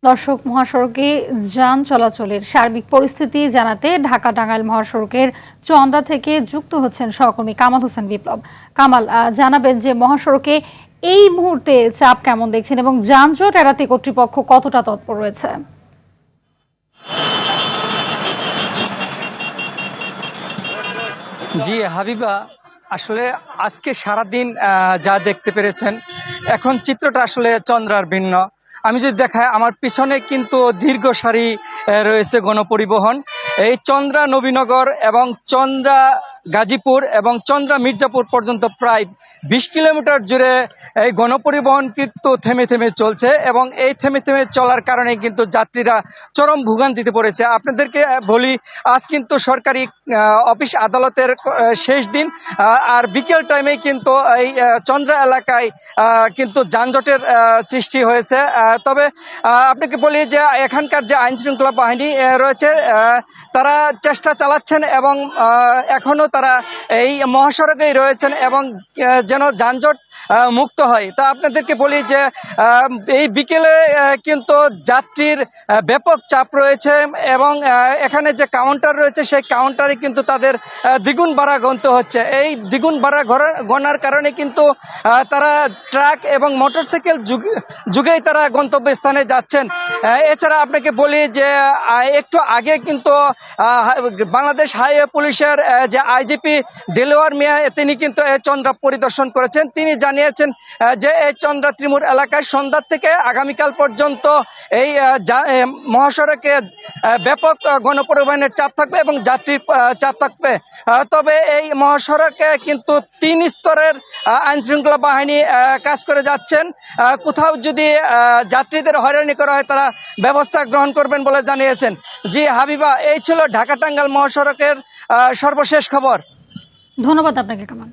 দর্শক, মহাসড়কে যান চলাচলের সার্বিক পরিস্থিতি জানাতে ঢাকা-টাঙ্গাইল মহাসড়কের চন্দ্রা থেকে যুক্ত হচ্ছেন সহকর্মী কামাল হোসেন বিপ্লব। কামাল, জানাবেন যে মহাসড়কে এই মুহূর্তে চাপ কেমন দেখছেন এবং যানজট এড়াতে কর্তৃপক্ষ কতটা তৎপর রয়েছে? জি হাবিবা, আসলে আজকে সারাদিন যা দেখতে পেরেছেন, এখন চিত্রটা আসলে চন্দ্রার ভিন্ন। আমি যদি দেখাই, আমার পিছনে কিন্তু দীর্ঘ সারি রয়েছে গণপরিবহন। এই চন্দ্রা নবীনগর এবং চন্দ্রা গাজীপুর এবং চন্দ্রা মির্জাপুর পর্যন্ত প্রায় 20 কিলোমিটার জুড়ে এই গণপরিবহন কিন্তু থেমে থেমে চলছে এবং এই থেমে থেমে চলার কারণে কিন্তু যাত্রীরা চরম ভোগান্তিতে পড়েছে। আপনাদেরকে বলি, আজ কিন্তু সরকারি অফিস আদালতের শেষ দিন, আর বিকেল টাইমে কিন্তু এই চন্দ্রা এলাকায় কিন্তু যানজটের সৃষ্টি হয়েছে। তবে আপনাকে বলি যে এখানকার যে আইন শৃঙ্খলা বাহিনী রয়েছে, তারা চেষ্টা চালাচ্ছেন এবং এখনো তারা এই মহাসড়কেই রয়েছেন এবং যেন যানজট মুক্ত হয়। তা আপনাদেরকে বলি যে এই বিকেলে কিন্তু যাত্রীর ব্যাপক চাপ রয়েছে এবং এখানে যে কাউন্টার রয়েছে সেই কাউন্টারে কিন্তু তাদের দ্বিগুণ ভাড়া গুনতে হচ্ছে। এই দ্বিগুণ ভাড়া গণার কারণে কিন্তু তারা ট্রাক এবং মোটরসাইকেল যুগেই তারা গন্তব্যস্থানে যাচ্ছেন। এছাড়া আপনাকে বলি যে একটু আগে কিন্তু বাংলাদেশ হাইওয়ে পুলিশের যে আইজিপি দেলোয়ার মিয়া, তিনি কিন্তু এই চন্দ্রা পরিদর্শন করেছেন। তিনি জানিয়েছেন যে এই চন্দ্রা ত্রিমুর এলাকায় সন্ধ্যা থেকে আগামীকাল পর্যন্ত এই মহাসড়কে ব্যাপক গণপরিবহনের চাপ থাকবে এবং যাত্রীর চাপ থাকবে। তবে এই মহাসড়কে কিন্তু 3 স্তরের আইন শৃঙ্খলা বাহিনী কাজ করে যাচ্ছেন। কোথাও যদি যাত্রীদের হয়রানি করা হয়, তারা ব্যবস্থা গ্রহণ করবেন বলে জানিয়েছেন। জি হাবিবা, এই ছিল ঢাকা-টাঙ্গাইল মহাসড়কের সর্বশেষ খবর। ধন্যবাদ আপনাকে, কামাল।